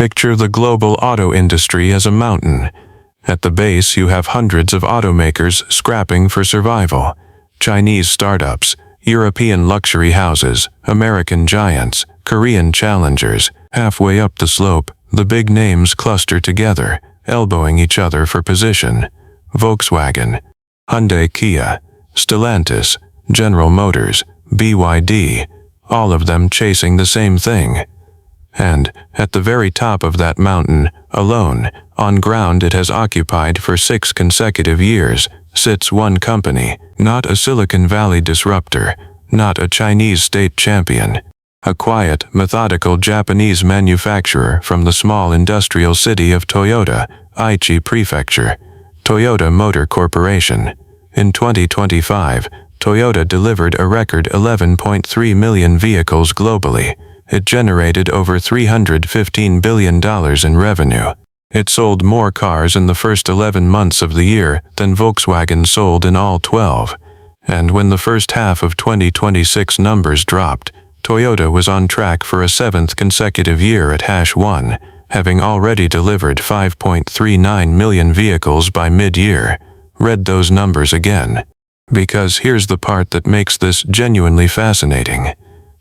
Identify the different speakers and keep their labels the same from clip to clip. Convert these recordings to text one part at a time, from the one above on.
Speaker 1: Picture the global auto industry as a mountain. At the base you have hundreds of automakers scrapping for survival. Chinese startups, European luxury houses, American giants, Korean challengers. Halfway up the slope, the big names cluster together, elbowing each other for position. Volkswagen, Hyundai, Kia, Stellantis, General Motors, BYD, all of them chasing the same thing. And, at the very top of that mountain, alone, on ground it has occupied for 6 consecutive years, sits one company, not a Silicon Valley disruptor, not a Chinese state champion. A quiet, methodical Japanese manufacturer from the small industrial city of Toyota, Aichi Prefecture, Toyota Motor Corporation. In 2025, Toyota delivered a record 11.3 million vehicles globally. It generated over $315 billion in revenue. It sold more cars in the first 11 months of the year than Volkswagen sold in all 12. And when the first half of 2026 numbers dropped, Toyota was on track for a 7th consecutive year at #1, having already delivered 5.39 million vehicles by mid-year. Read those numbers again. Because here's the part that makes this genuinely fascinating.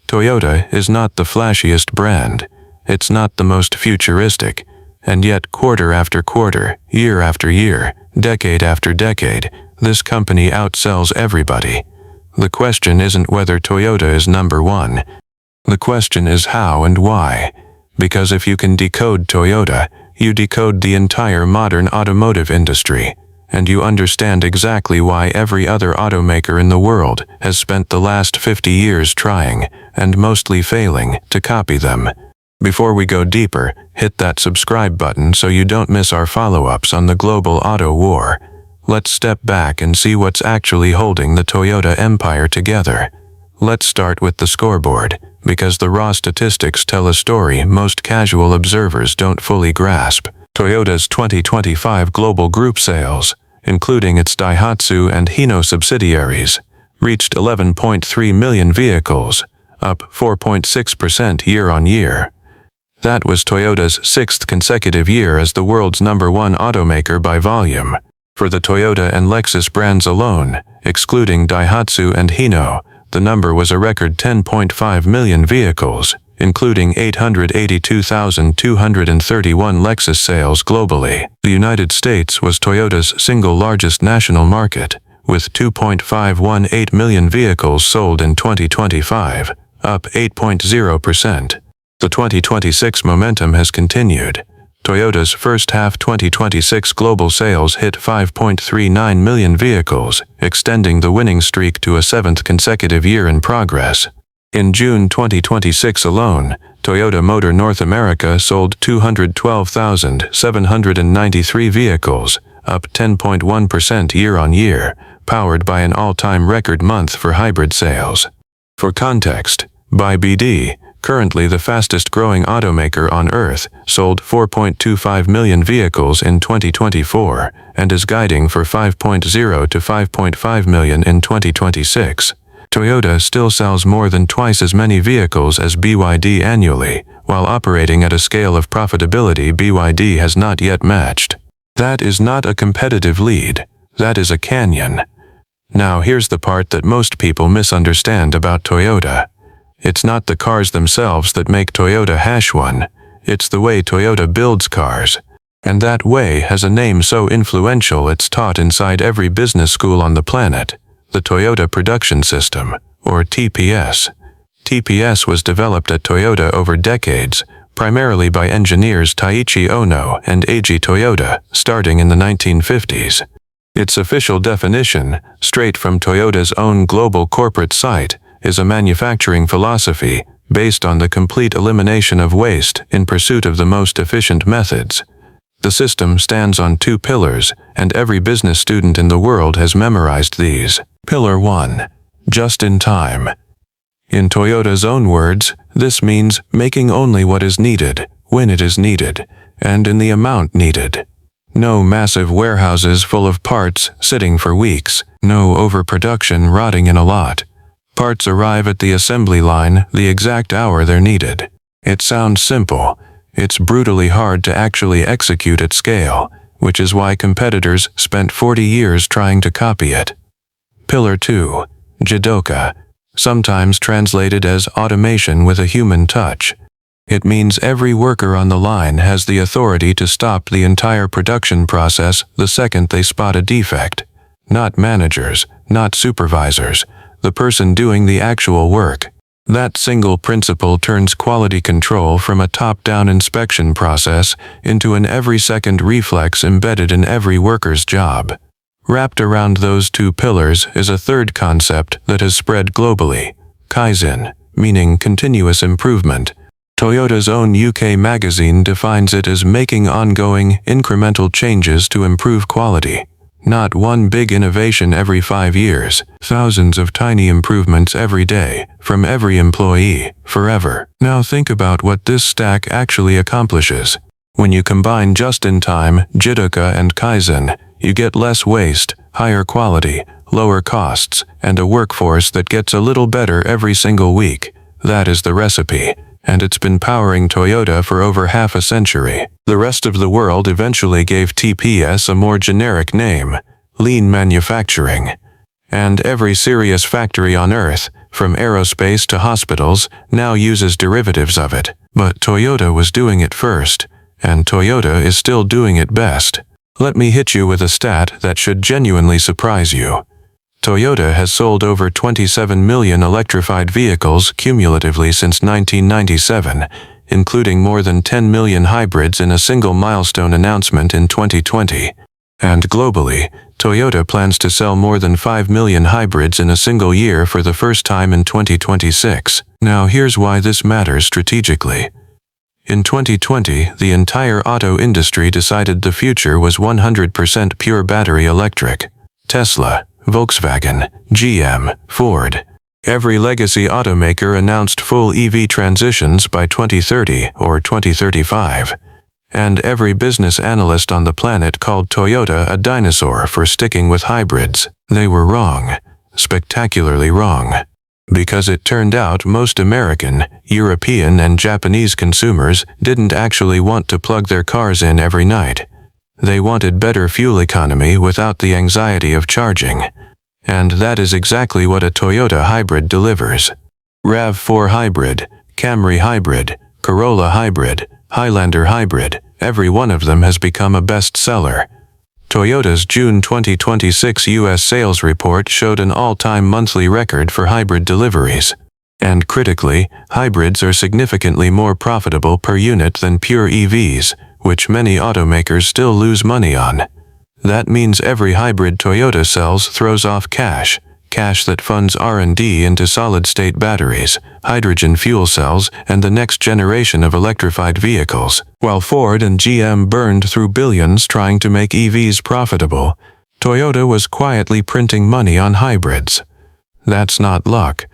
Speaker 1: Toyota is not the flashiest brand. It's not the most futuristic. And yet quarter after quarter, year after year, decade after decade, this company outsells everybody. The question isn't whether Toyota is number one. The question is how and why. Because if you can decode Toyota, you decode the entire modern automotive industry, and you understand exactly why every other automaker in the world has spent the last 50 years trying, and mostly failing, to copy them. Before we go deeper, hit that subscribe button so you don't miss our follow-ups on the global auto war. Let's step back and see what's actually holding the Toyota empire together. Let's start with the scoreboard, because the raw statistics tell a story most casual observers don't fully grasp. Toyota's 2025 global group sales, including its Daihatsu and Hino subsidiaries, reached 11.3 million vehicles, up 4.6% year-on-year. That was Toyota's 6th consecutive year as the world's #1 automaker by volume. For the Toyota and Lexus brands alone, excluding Daihatsu and Hino, the number was a record 10.5 million vehicles, including 882,231 Lexus sales globally. The United States was Toyota's single largest national market, with 2.518 million vehicles sold in 2025, up 8.0%. The 2026 momentum has continued. Toyota's first half 2026 global sales hit 5.39 million vehicles, extending the winning streak to a 7th consecutive year in progress. In June 2026 alone, Toyota Motor North America sold 212,793 vehicles, up 10.1% year-on-year, powered by an all-time record month for hybrid sales. For context, BYD, currently the fastest-growing automaker on Earth, sold 4.25 million vehicles in 2024 and is guiding for 5.0 to 5.5 million in 2026. Toyota still sells more than twice as many vehicles as BYD annually, while operating at a scale of profitability BYD has not yet matched. That is not a competitive lead. That is a canyon. Now here's the part that most people misunderstand about Toyota. It's not the cars themselves that make Toyota #1. It's the way Toyota builds cars. And that way has a name so influential it's taught inside every business school on the planet. The Toyota Production System, or TPS. TPS was developed at Toyota over decades, primarily by engineers Taiichi Ono and Eiji Toyota, starting in the 1950s. Its official definition, straight from Toyota's own global corporate site, is a manufacturing philosophy based on the complete elimination of waste in pursuit of the most efficient methods. The system stands on 2 pillars, and every business student in the world has memorized these. Pillar 1. Just in time. In Toyota's own words, this means making only what is needed, when it is needed, and in the amount needed. No massive warehouses full of parts sitting for weeks, no overproduction rotting in a lot. Parts arrive at the assembly line the exact hour they're needed. It sounds simple. It's brutally hard to actually execute at scale, which is why competitors spent 40 years trying to copy it. Pillar 2. Jidoka, sometimes translated as automation with a human touch. It means every worker on the line has the authority to stop the entire production process the second they spot a defect. Not managers, not supervisors, the person doing the actual work. That single principle turns quality control from a top-down inspection process into an every-second reflex embedded in every worker's job. Wrapped around those two pillars is a third concept that has spread globally: Kaizen, meaning continuous improvement. Toyota's own UK magazine defines it as making ongoing, incremental changes to improve quality. Not one big innovation every 5 years, thousands of tiny improvements every day, from every employee, forever. Now think about what this stack actually accomplishes. When you combine just-in-time, Jidoka and Kaizen, you get less waste, higher quality, lower costs, and a workforce that gets a little better every single week. That is the recipe, and it's been powering Toyota for over half a century. The rest of the world eventually gave TPS a more generic name: lean manufacturing. And every serious factory on Earth, from aerospace to hospitals, now uses derivatives of it. But Toyota was doing it first, and Toyota is still doing it best. Let me hit you with a stat that should genuinely surprise you. Toyota has sold over 27 million electrified vehicles cumulatively since 1997, including more than 10 million hybrids in a single milestone announcement in 2020. And globally, Toyota plans to sell more than 5 million hybrids in a single year for the first time in 2026. Now here's why this matters strategically. In 2020, the entire auto industry decided the future was 100% pure battery electric. Tesla, Volkswagen, GM, Ford. Every legacy automaker announced full EV transitions by 2030 or 2035. And every business analyst on the planet called Toyota a dinosaur for sticking with hybrids. They were wrong. Spectacularly wrong. Because it turned out most American, European, and Japanese consumers didn't actually want to plug their cars in every night. They wanted better fuel economy without the anxiety of charging. And that is exactly what a Toyota hybrid delivers. RAV4 hybrid, Camry hybrid, Corolla hybrid, Highlander hybrid, every one of them has become a bestseller. Toyota's June 2026 U.S. sales report showed an all-time monthly record for hybrid deliveries. And critically, hybrids are significantly more profitable per unit than pure EVs, which many automakers still lose money on. That means every hybrid Toyota sells throws off cash that funds R&D into solid-state batteries, hydrogen fuel cells, and the next generation of electrified vehicles. While Ford and GM burned through billions trying to make EVs profitable, Toyota was quietly printing money on hybrids. That's not luck.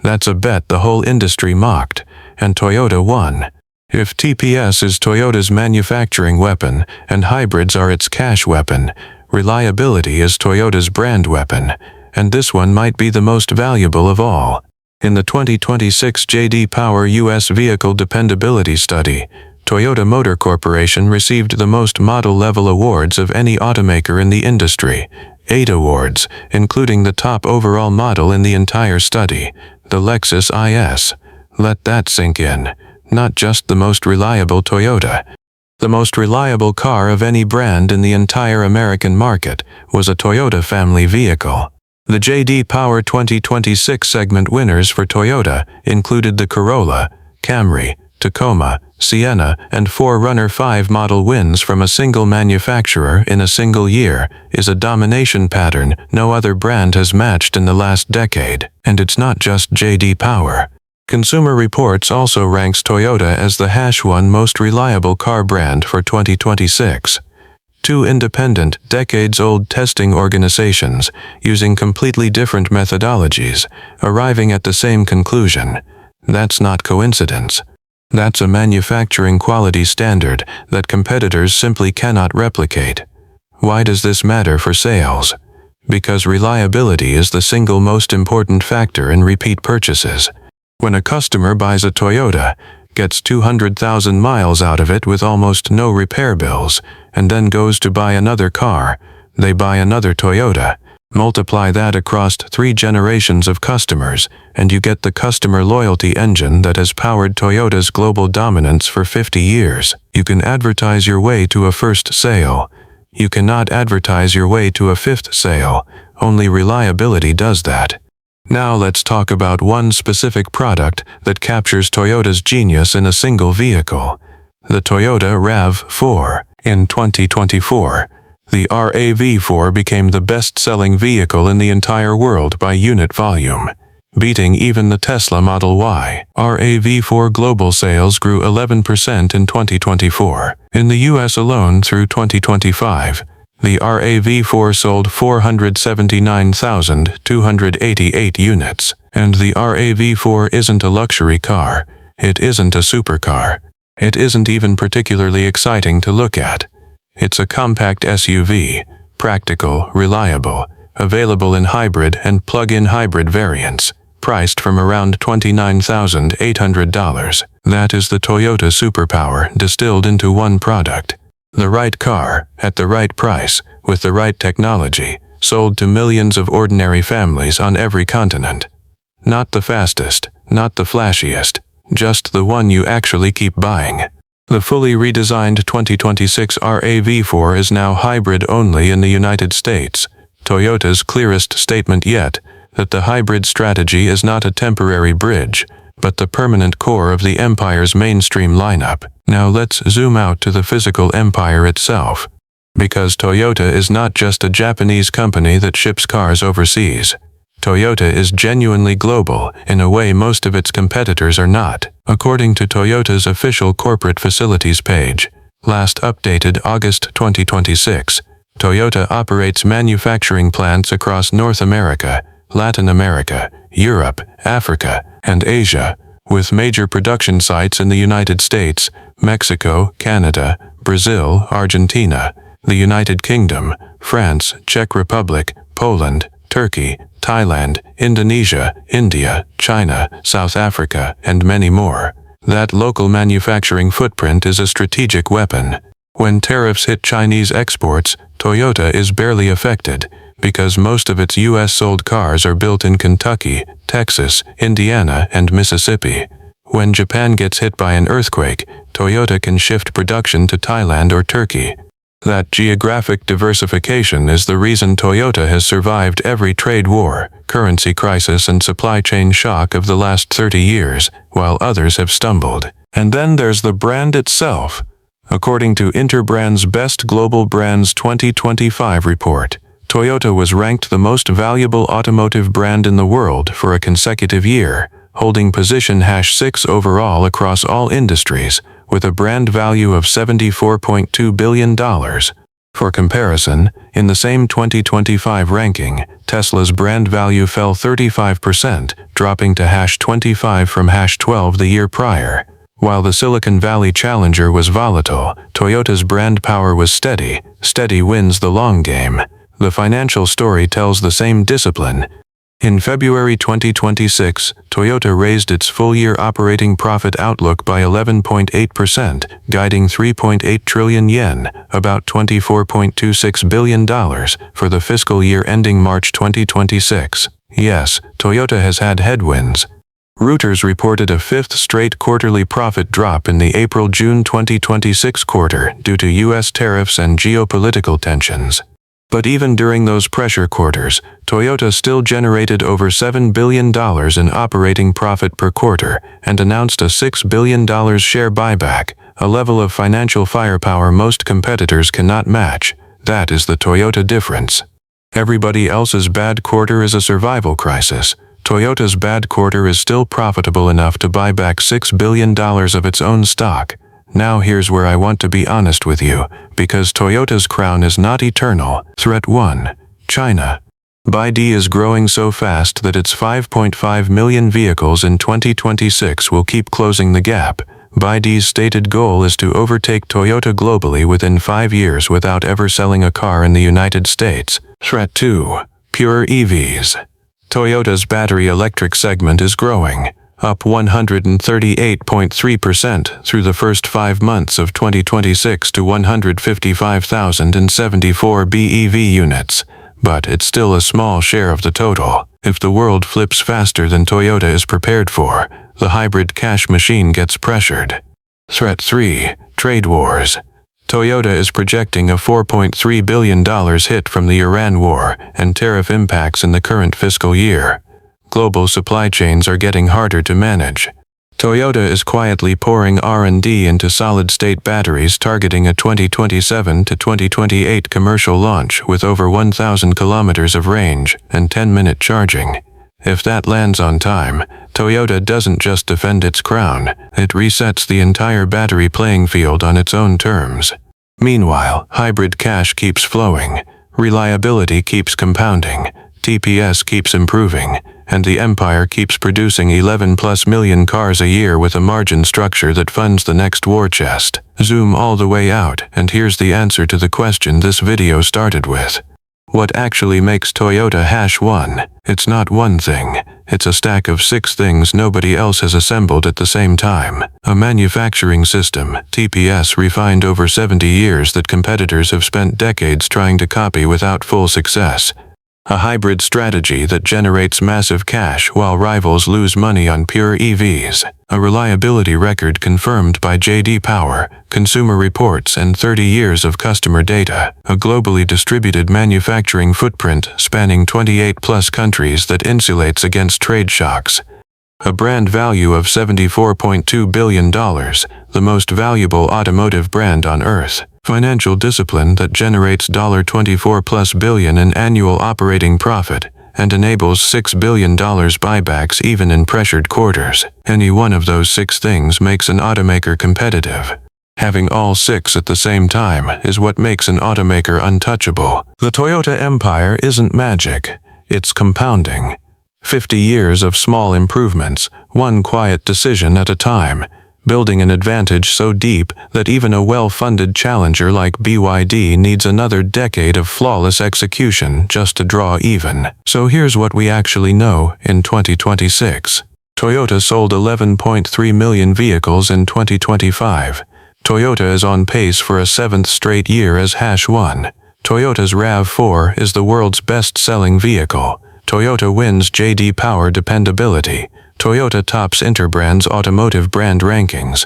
Speaker 1: That's a bet the whole industry mocked, and Toyota won. If TPS is Toyota's manufacturing weapon and hybrids are its cash weapon, reliability is Toyota's brand weapon, and this one might be the most valuable of all. In the 2026 J.D. Power U.S. Vehicle Dependability Study, Toyota Motor Corporation received the most model-level awards of any automaker in the industry, 8 awards, including the top overall model in the entire study, the Lexus IS. Let that sink in. Not just the most reliable Toyota. The most reliable car of any brand in the entire American market was a Toyota family vehicle. The J.D. Power 2026 segment winners for Toyota included the Corolla, Camry, Tacoma, Sienna, and 4Runner 5 model wins from a single manufacturer in a single year is a domination pattern no other brand has matched in the last decade. And it's not just J.D. Power. Consumer Reports also ranks Toyota as the #1 most reliable car brand for 2026. 2 independent, decades-old testing organizations, using completely different methodologies, arriving at the same conclusion. That's not coincidence. That's a manufacturing quality standard that competitors simply cannot replicate. Why does this matter for sales? Because reliability is the single most important factor in repeat purchases. When a customer buys a Toyota, gets 200,000 miles out of it with almost no repair bills, and then goes to buy another car. They buy another Toyota. Multiply that across 3 generations of customers, and you get the customer loyalty engine that has powered Toyota's global dominance for 50 years. You can advertise your way to a first sale. You cannot advertise your way to a 5th sale. Only reliability does that. Now let's talk about one specific product that captures Toyota's genius in a single vehicle. The Toyota RAV4. In 2024, the RAV4 became the best-selling vehicle in the entire world by unit volume, beating even the Tesla Model Y. RAV4 global sales grew 11% in 2024. In the US alone through 2025, the RAV4 sold 479,288 units. And the RAV4 isn't a luxury car. It isn't a supercar. It isn't even particularly exciting to look at. It's a compact SUV, practical, reliable, available in hybrid and plug-in hybrid variants, priced from around $29,800. That is the Toyota superpower distilled into one product. The right car, at the right price, with the right technology, sold to millions of ordinary families on every continent. Not the fastest, not the flashiest, just the one you actually keep buying. The fully redesigned 2026 RAV4 is now hybrid only in the United States. Toyota's clearest statement yet, that the hybrid strategy is not a temporary bridge, but the permanent core of the empire's mainstream lineup. Now let's zoom out to the physical empire itself. Because Toyota is not just a Japanese company that ships cars overseas. Toyota is genuinely global in a way most of its competitors are not. According to Toyota's official corporate facilities page, last updated August 2026, Toyota operates manufacturing plants across North America, Latin America, Europe, Africa, and Asia, with major production sites in the United States, Mexico, Canada, Brazil, Argentina, the United Kingdom, France, Czech Republic, Poland, Turkey, Thailand, Indonesia, India, China, South Africa, and many more. That local manufacturing footprint is a strategic weapon. When tariffs hit Chinese exports, Toyota is barely affected, because most of its US-sold cars are built in Kentucky, Texas, Indiana, and Mississippi. When Japan gets hit by an earthquake, Toyota can shift production to Thailand or Turkey. That geographic diversification is the reason Toyota has survived every trade war, currency crisis, and supply chain shock of the last 30 years, while others have stumbled. And then there's the brand itself. According to Interbrand's Best Global Brands 2025 report, Toyota was ranked the most valuable automotive brand in the world for a consecutive year, holding position #6 overall across all industries, with a brand value of $74.2 billion. For comparison, in the same 2025 ranking, Tesla's brand value fell 35%, dropping to #25 from #12 the year prior. While the Silicon Valley challenger was volatile, Toyota's brand power was steady. Steady wins the long game. The financial story tells the same discipline. In February 2026, Toyota raised its full-year operating profit outlook by 11.8%, guiding 3.8 trillion yen, about $24.26 billion, for the fiscal year ending March 2026. Yes, Toyota has had headwinds. Reuters reported a 5th straight quarterly profit drop in the April-June 2026 quarter due to U.S. tariffs and geopolitical tensions. But even during those pressure quarters, Toyota still generated over $7 billion in operating profit per quarter and announced a $6 billion share buyback, a level of financial firepower most competitors cannot match. That is the Toyota difference. Everybody else's bad quarter is a survival crisis. Toyota's bad quarter is still profitable enough to buy back $6 billion of its own stock. Now here's where I want to be honest with you, because Toyota's crown is not eternal. Threat 1. China. BYD is growing so fast that its 5.5 million vehicles in 2026 will keep closing the gap. BYD's stated goal is to overtake Toyota globally within 5 years without ever selling a car in the United States. Threat 2. Pure EVs. Toyota's battery electric segment is growing. up 138.3% through the first 5 months of 2026 to 155,074 BEV units. But it's still a small share of the total. If the world flips faster than Toyota is prepared for, the hybrid cash machine gets pressured. Threat 3. Trade wars. Toyota is projecting a $4.3 billion hit from the Iran war and tariff impacts in the current fiscal year. Global supply chains are getting harder to manage. Toyota is quietly pouring R&D into solid-state batteries, targeting a 2027 to 2028 commercial launch with over 1,000 kilometers of range and 10-minute charging. If that lands on time, Toyota doesn't just defend its crown, it resets the entire battery playing field on its own terms. Meanwhile, hybrid cash keeps flowing, reliability keeps compounding, TPS keeps improving, and the empire keeps producing 11+ million cars a year with a margin structure that funds the next war chest. Zoom all the way out, and here's the answer to the question this video started with. What actually makes Toyota #1? It's not one thing. It's a stack of 6 things nobody else has assembled at the same time. A manufacturing system, TPS, refined over 70 years that competitors have spent decades trying to copy without full success. A hybrid strategy that generates massive cash while rivals lose money on pure EVs. A reliability record confirmed by J.D. Power, Consumer Reports, and 30 years of customer data. A globally distributed manufacturing footprint spanning 28+ countries that insulates against trade shocks. A brand value of $74.2 billion, the most valuable automotive brand on Earth. Financial discipline that generates $24+ billion in annual operating profit and enables $6 billion buybacks even in pressured quarters. Any one of those 6 things makes an automaker competitive. Having all 6 at the same time is what makes an automaker untouchable. The Toyota empire isn't magic, it's compounding. 50 years of small improvements, one quiet decision at a time, building an advantage so deep that even a well-funded challenger like BYD needs another decade of flawless execution just to draw even. So here's what we actually know in 2026. Toyota sold 11.3 million vehicles in 2025. Toyota is on pace for a 7th straight year as #1. Toyota's RAV4 is the world's best-selling vehicle. Toyota wins J.D. Power dependability. Toyota tops Interbrand's automotive brand rankings.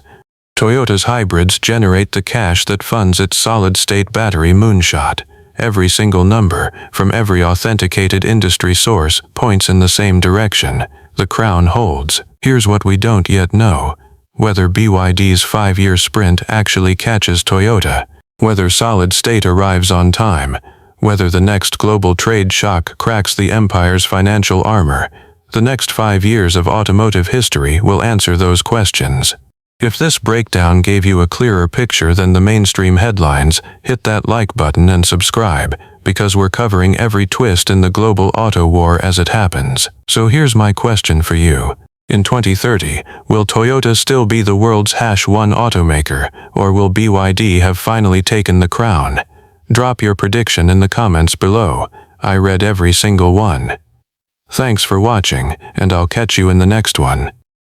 Speaker 1: Toyota's hybrids generate the cash that funds its solid-state battery moonshot. Every single number, from every authenticated industry source, points in the same direction. The crown holds. Here's what we don't yet know. Whether BYD's 5-year sprint actually catches Toyota. Whether solid-state arrives on time. Whether the next global trade shock cracks the empire's financial armor. The next 5 years of automotive history will answer those questions. If this breakdown gave you a clearer picture than the mainstream headlines, hit that like button and subscribe, because we're covering every twist in the global auto war as it happens. So here's my question for you. In 2030, will Toyota still be the world's #1 automaker, or will BYD have finally taken the crown? Drop your prediction in the comments below. I read every single one. Thanks for watching, and I'll catch you in the next one.